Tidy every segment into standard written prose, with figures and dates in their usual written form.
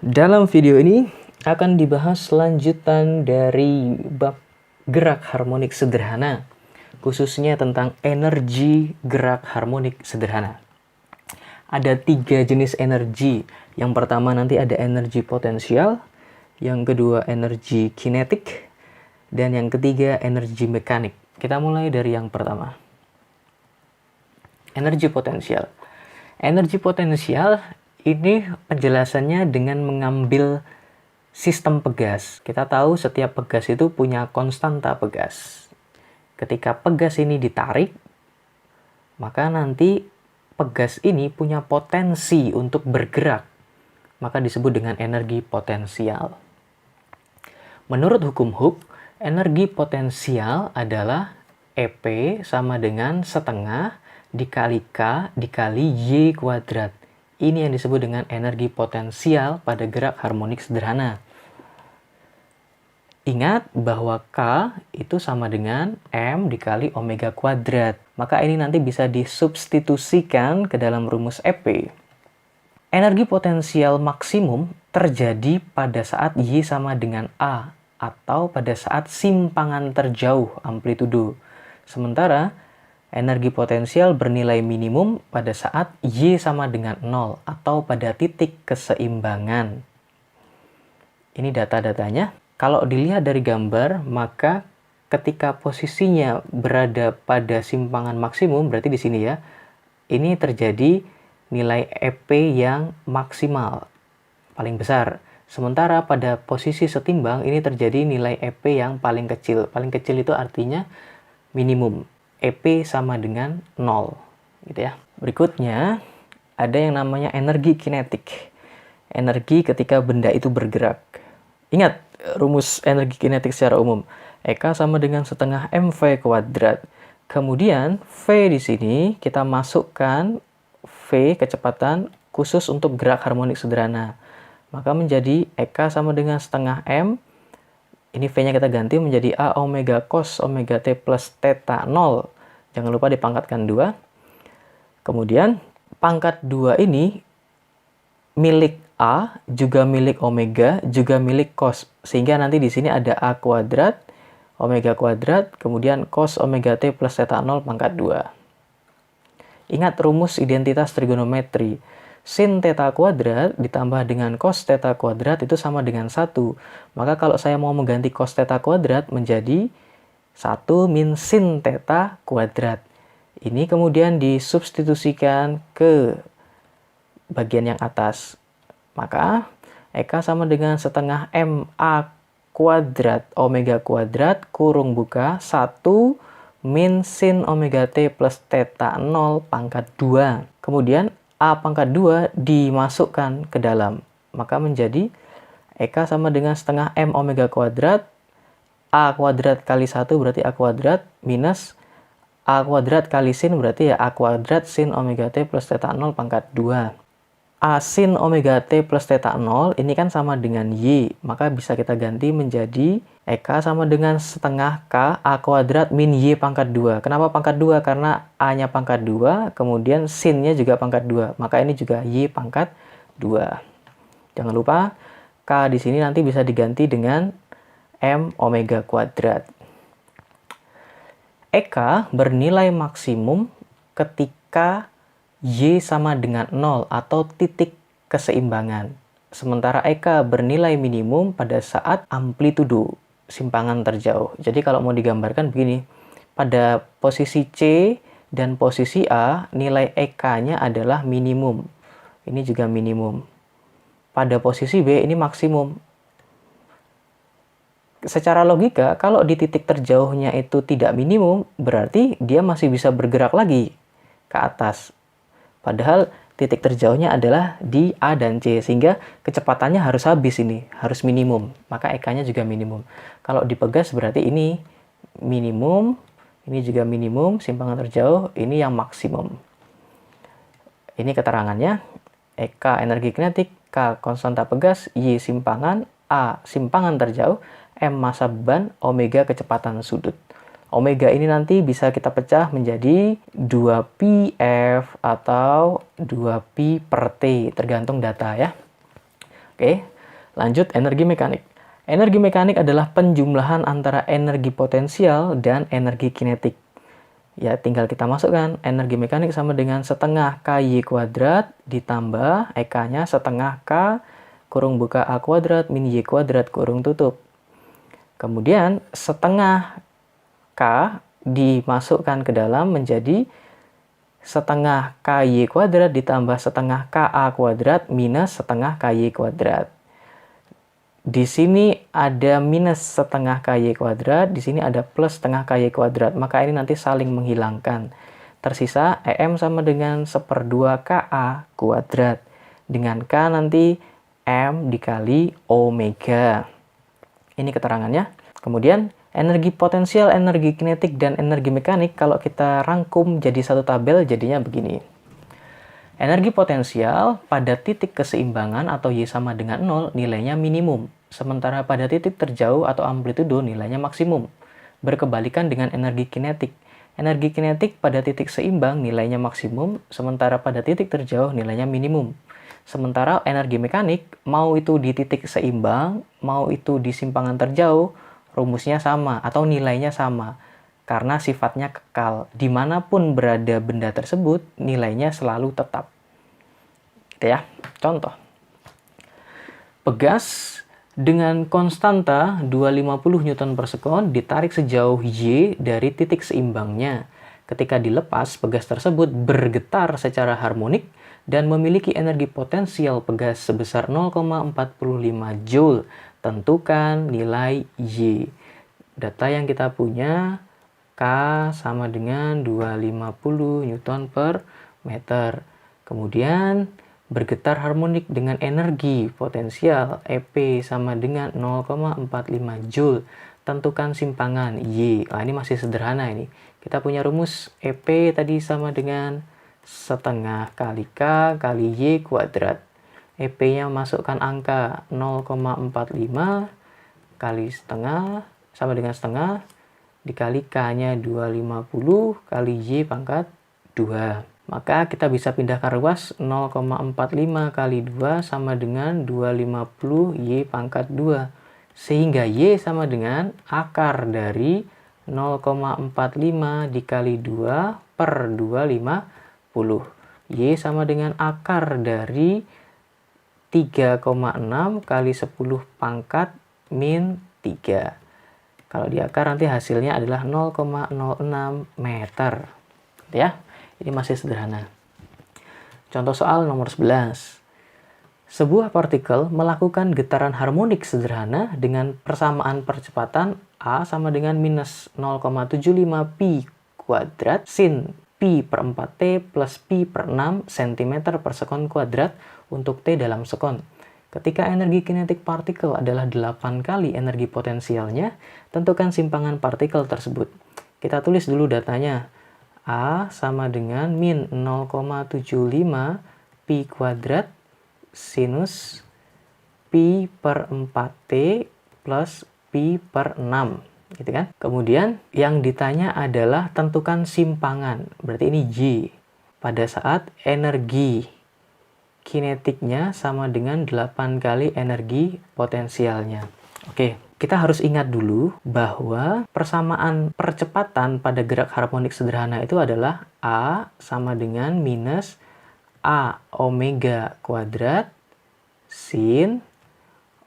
Dalam video ini akan dibahas lanjutan dari bab gerak harmonik sederhana, khususnya tentang energi gerak harmonik sederhana. Ada 3 jenis energi. Yang pertama nanti ada energi potensial, yang kedua energi kinetik, dan yang ketiga energi mekanik. Kita mulai dari yang pertama. Energi potensial. Energi potensial ini penjelasannya dengan mengambil sistem pegas. Kita tahu setiap pegas itu punya konstanta pegas. Ketika pegas ini ditarik, maka nanti pegas ini punya potensi untuk bergerak. Maka disebut dengan energi potensial. Menurut hukum Hooke, energi potensial adalah EP sama dengan setengah dikali K dikali Y kuadrat. Ini yang disebut dengan energi potensial pada gerak harmonik sederhana. Ingat bahwa K itu sama dengan M dikali omega kuadrat. Maka ini nanti bisa disubstitusikan ke dalam rumus EP. Energi potensial maksimum terjadi pada saat Y sama dengan A atau pada saat simpangan terjauh amplitudo. Sementara energi potensial bernilai minimum pada saat Y sama dengan 0 atau pada titik keseimbangan. Ini data-datanya. Kalau dilihat dari gambar, maka ketika posisinya berada pada simpangan maksimum, berarti di sini ya, ini terjadi nilai EP yang maksimal, paling besar. Sementara pada posisi setimbang, ini terjadi nilai EP yang paling kecil. Paling kecil itu artinya minimum. EP sama dengan 0 gitu ya. Berikutnya ada yang namanya energi kinetik. Energi ketika benda itu bergerak. Ingat rumus energi kinetik secara umum. EK sama dengan setengah mv kuadrat. Kemudian V di sini kita masukkan V kecepatan khusus untuk gerak harmonik sederhana. Maka menjadi EK sama dengan setengah M. Ini V-nya kita ganti menjadi A omega cos omega T plus theta 0. Jangan lupa dipangkatkan 2. Kemudian pangkat 2 ini milik A, juga milik omega, juga milik cos. Sehingga nanti di sini ada A kuadrat, omega kuadrat, kemudian cos omega T plus theta 0 pangkat 2. Ingat rumus identitas trigonometri. Sin theta kuadrat ditambah dengan cos theta kuadrat itu sama dengan 1. Maka kalau saya mau mengganti cos theta kuadrat menjadi 1 min sin theta kuadrat. Ini kemudian disubstitusikan ke bagian yang atas. Maka EK sama dengan setengah MA kuadrat omega kuadrat kurung buka 1 min sin omega T plus theta 0 pangkat 2. Kemudian A pangkat 2 dimasukkan ke dalam. Maka menjadi EK sama dengan setengah M omega kuadrat. A kuadrat kali 1 berarti A kuadrat. Minus A kuadrat kali sin berarti ya A kuadrat sin omega T plus theta 0 pangkat 2. A sin omega T plus theta 0 ini kan sama dengan Y. Maka bisa kita ganti menjadi EK sama dengan setengah K A kuadrat min Y pangkat 2. Kenapa pangkat 2? Karena A-nya pangkat 2, kemudian sin-nya juga pangkat 2. Maka ini juga Y pangkat 2. Jangan lupa, K di sini nanti bisa diganti dengan M omega kuadrat. EK bernilai maksimum ketika Y sama dengan 0 atau titik keseimbangan. Sementara EK bernilai minimum pada saat amplitudo simpangan terjauh. Jadi kalau mau digambarkan begini, pada posisi C dan posisi A, nilai EK-nya adalah minimum. Ini juga minimum. Pada posisi B, ini maksimum. Secara logika, kalau di titik terjauhnya itu tidak minimum, berarti dia masih bisa bergerak lagi ke atas. Padahal titik terjauhnya adalah di A dan C, sehingga kecepatannya harus habis ini, harus minimum. Maka EK-nya juga minimum. Kalau dipegas berarti ini minimum, ini juga minimum, simpangan terjauh, ini yang maksimum. Ini keterangannya, EK energi kinetik, K konstanta pegas, Y simpangan, A simpangan terjauh, M massa beban, omega kecepatan sudut. Omega ini nanti bisa kita pecah menjadi 2πf atau 2π per T, tergantung data ya. Oke, Lanjut, energi mekanik. Energi mekanik adalah penjumlahan antara energi potensial dan energi kinetik. Ya, tinggal kita masukkan. Energi mekanik sama dengan setengah KY kuadrat ditambah EK-nya setengah K kurung buka A kuadrat min Y kuadrat kurung tutup. Kemudian setengah K dimasukkan ke dalam menjadi setengah KY kuadrat ditambah setengah KA kuadrat minus setengah KY kuadrat. Di sini ada minus setengah KY kuadrat, di sini ada plus setengah KY kuadrat. Maka ini nanti saling menghilangkan. Tersisa EM sama dengan 1/2 KA kuadrat. Dengan K nanti M dikali omega. Ini keterangannya. Kemudian energi potensial, energi kinetik, dan energi mekanik kalau kita rangkum jadi satu tabel jadinya begini. Energi potensial pada titik keseimbangan atau Y sama dengan 0 nilainya minimum. Sementara pada titik terjauh atau amplitudo nilainya maksimum. Berkebalikan dengan energi kinetik. Energi kinetik pada titik seimbang nilainya maksimum, sementara pada titik terjauh nilainya minimum. Sementara energi mekanik, mau itu di titik seimbang, mau itu di simpangan terjauh, rumusnya sama atau nilainya sama. Karena sifatnya kekal. Dimanapun berada benda tersebut, nilainya selalu tetap. Gitu ya. Contoh. Pegas dengan konstanta 250 Newton per sekon ditarik sejauh Y dari titik seimbangnya. Ketika dilepas, pegas tersebut bergetar secara harmonik dan memiliki energi potensial pegas sebesar 0,45 Joule. Tentukan nilai Y. Data yang kita punya, K sama dengan 250 Newton per meter. Kemudian bergetar harmonik dengan energi potensial EP sama dengan 0,45 Joule. Tentukan simpangan Y. Nah, ini masih sederhana ini. Kita punya rumus EP tadi sama dengan setengah kali K kali Y kuadrat. EP-nya masukkan angka 0,45 kali setengah sama dengan setengah dikali K-nya 250 kali Y pangkat 2. Maka kita bisa pindahkan ruas 0,45 kali 2 sama dengan 250 Y pangkat 2. Sehingga Y sama dengan akar dari 0,45 dikali 2 per 250. Y sama dengan akar dari 3,6 kali 10 pangkat min 3. Kalau di akar nanti hasilnya adalah 0,06 meter. Ya, ini masih sederhana. Contoh soal nomor 11. Sebuah partikel melakukan getaran harmonik sederhana dengan persamaan percepatan A sama dengan minus 0,75 pi kuadrat sin pi per 4T plus pi per 6 cm per sekon kuadrat untuk T dalam sekon. Ketika energi kinetik partikel adalah 8 kali energi potensialnya, tentukan simpangan partikel tersebut. Kita tulis dulu datanya. A sama dengan min 0,75 pi kuadrat sinus pi per 4T plus pi per 6. Gitu kan? Kemudian yang ditanya adalah tentukan simpangan. Berarti ini Y. Pada saat energi kinetiknya sama dengan 8 kali energi potensialnya. Oke, kita harus ingat dulu bahwa persamaan percepatan pada gerak harmonik sederhana itu adalah A sama dengan minus A omega kuadrat sin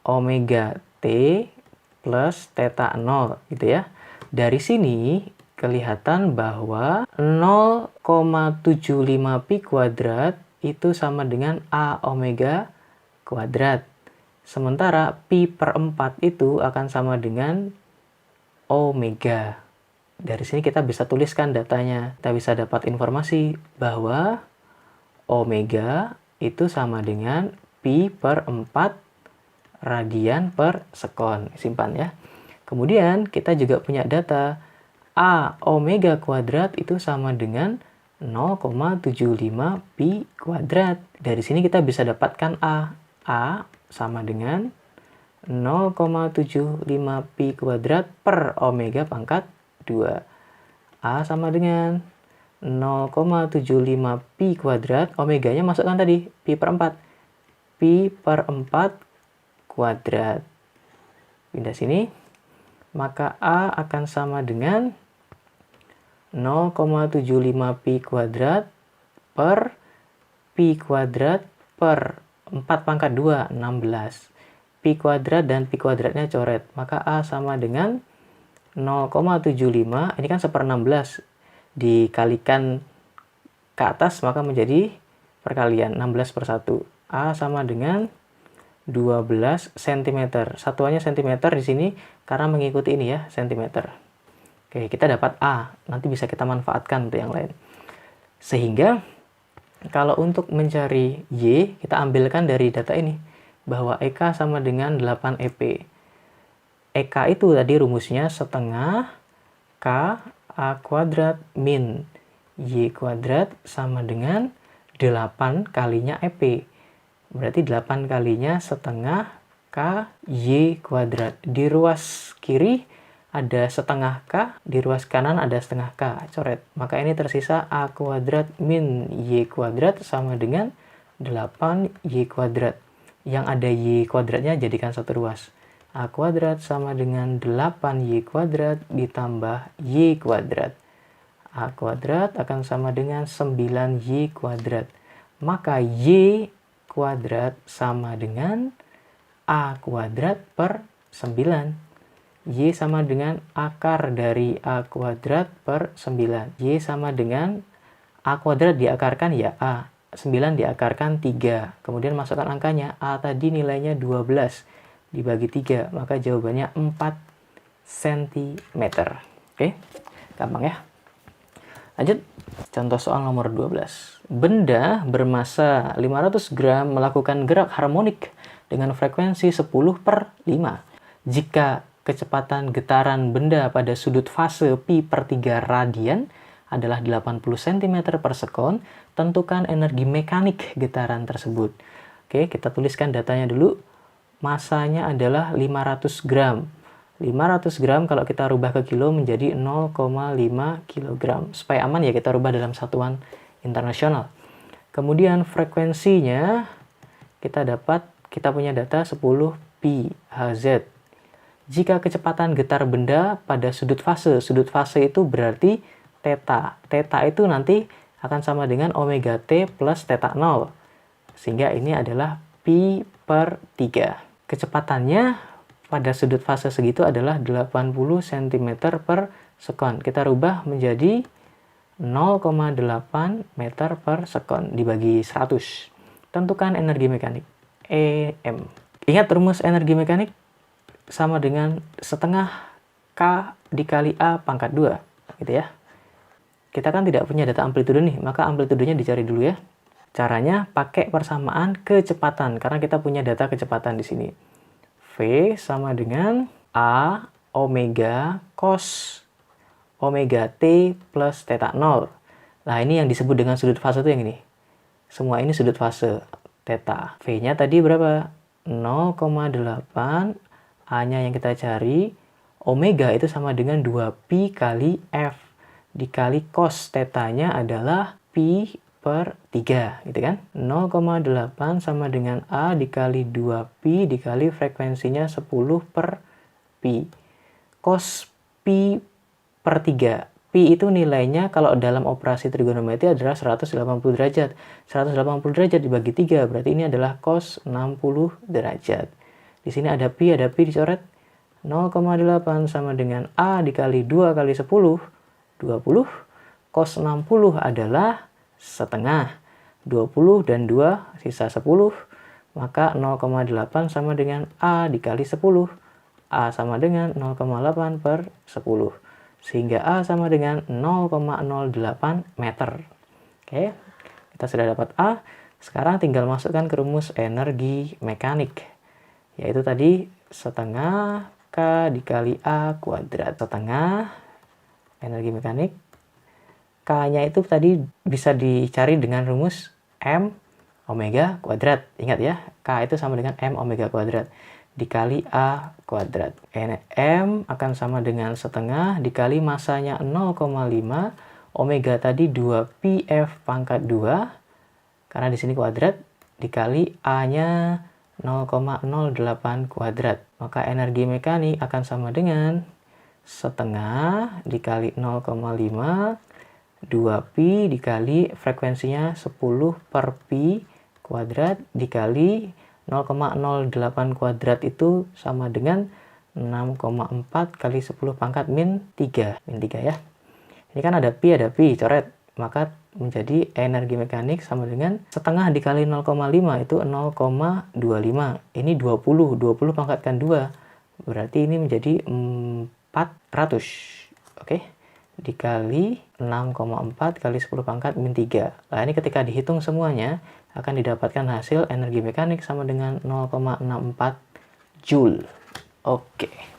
omega T plus theta 0 gitu ya. Dari sini kelihatan bahwa 0,75 pi kuadrat itu sama dengan A omega kuadrat. Sementara pi per 4 itu akan sama dengan omega. Dari sini kita bisa tuliskan datanya. Kita bisa dapat informasi bahwa omega itu sama dengan pi per 4 radian per sekon. Simpan ya. Kemudian kita juga punya data A omega kuadrat itu sama dengan 0,75 pi kuadrat. Dari sini kita bisa dapatkan A. A sama dengan 0,75 pi kuadrat per omega pangkat 2. A sama dengan 0,75 pi kuadrat. Omeganya masukkan tadi, pi per 4. Pi per 4 kuadrat. Pindah sini. Maka A akan sama dengan 0,75 pi kuadrat per pi kuadrat per 4 pangkat 2, 16. Pi kuadrat dan pi kuadratnya coret. Maka A sama dengan 0,75, ini kan 1/16. Dikalikan ke atas, maka menjadi perkalian 16/1. A sama dengan 12 cm. Satuannya cm di sini karena mengikuti ini ya, cm. Oke, kita dapat A. Nanti bisa kita manfaatkan untuk yang lain. Sehingga kalau untuk mencari Y, kita ambilkan dari data ini bahwa EK sama dengan 8 EP. EK itu tadi rumusnya setengah K A kuadrat min Y kuadrat sama dengan 8 kalinya EP. Berarti 8 kalinya setengah K Y kuadrat. Di ruas kiri ada setengah K, di ruas kanan ada setengah K. Coret. Maka ini tersisa A kuadrat min Y kuadrat sama dengan 8 Y kuadrat. Yang ada Y kuadratnya jadikan satu ruas. A kuadrat sama dengan 8Y kuadrat ditambah Y kuadrat. A kuadrat akan sama dengan 9Y kuadrat. Maka Y kuadrat sama dengan A kuadrat per 9. Y sama dengan akar dari A kuadrat per 9. Y sama dengan A kuadrat diakarkan ya A. 9 diakarkan 3. Kemudian masukkan angkanya. A tadi nilainya 12. Dibagi 3. Maka jawabannya 4 cm. Oke, gampang ya. Lanjut. Contoh soal nomor 12. Benda bermasa 500 gram melakukan gerak harmonik dengan frekuensi 10/5. Jika kecepatan getaran benda pada sudut fase pi/3 radian adalah 80 cm per sekon, tentukan energi mekanik getaran tersebut. Oke, kita tuliskan datanya dulu. Masanya adalah 500 gram. 500 gram kalau kita rubah ke kilo menjadi 0,5 kg. Supaya aman ya kita rubah dalam satuan internasional. Kemudian frekuensinya kita punya data 10 pi Hz. Jika kecepatan getar benda pada sudut fase itu berarti theta. Theta itu nanti akan sama dengan omega t plus theta 0. Sehingga ini adalah pi/3. Kecepatannya pada sudut fase segitu adalah 80 cm per sekon. Kita rubah menjadi 0,8 meter per sekon dibagi 100. Tentukan energi mekanik, EM. Ingat rumus energi mekanik sama dengan setengah K dikali A pangkat 2. Gitu ya. Kita kan tidak punya data amplitude nih, maka amplitudenya dicari dulu ya. Caranya pakai persamaan kecepatan, karena kita punya data kecepatan di sini. V sama dengan A omega cos omega T plus theta 0. Nah, ini yang disebut dengan sudut fase itu yang ini. Semua ini sudut fase theta. V-nya tadi berapa? 0,8. A-nya yang kita cari. Omega itu sama dengan 2pi kali F. Dikali cos theta-nya adalah pi/3, gitu kan? 0,8 sama dengan A dikali 2pi dikali frekuensinya 10/pi. Cos pi/3. Pi itu nilainya kalau dalam operasi trigonometri adalah 180 derajat. 180 derajat dibagi 3, berarti ini adalah cos 60 derajat. Di sini ada pi dicoret. 0,8 sama dengan A dikali 2 kali 10, 20. Cos 60 adalah setengah. 20 dan 2 sisa 10. Maka 0,8 sama dengan A dikali 10. A sama dengan 0,8/10. Sehingga A sama dengan 0,08 meter. Oke, kita sudah dapat A. Sekarang tinggal masukkan ke rumus energi mekanik. Yaitu tadi setengah K dikali A kuadrat. Setengah energi mekanik. K-nya itu tadi bisa dicari dengan rumus M omega kuadrat. Ingat ya, K itu sama dengan M omega kuadrat dikali A kuadrat. M akan sama dengan setengah dikali masanya 0,5. Omega tadi 2pi F pangkat 2. Karena di sini kuadrat. Dikali A-nya 0,08 kuadrat. Maka energi mekanik akan sama dengan setengah dikali 0,5 2pi dikali frekuensinya 10 per pi kuadrat dikali 0,08 kuadrat itu sama dengan 6,4 kali 10 pangkat min 3 ya. Ini kan ada pi coret, maka menjadi energi mekanik sama dengan setengah dikali 0,5 itu 0,25. Ini 20 pangkatkan 2 berarti ini menjadi 400. Oke, dikali 6,4 kali 10 pangkat min 3. Nah, ini ketika dihitung semuanya akan didapatkan hasil energi mekanik sama dengan 0,64 Joule. Oke.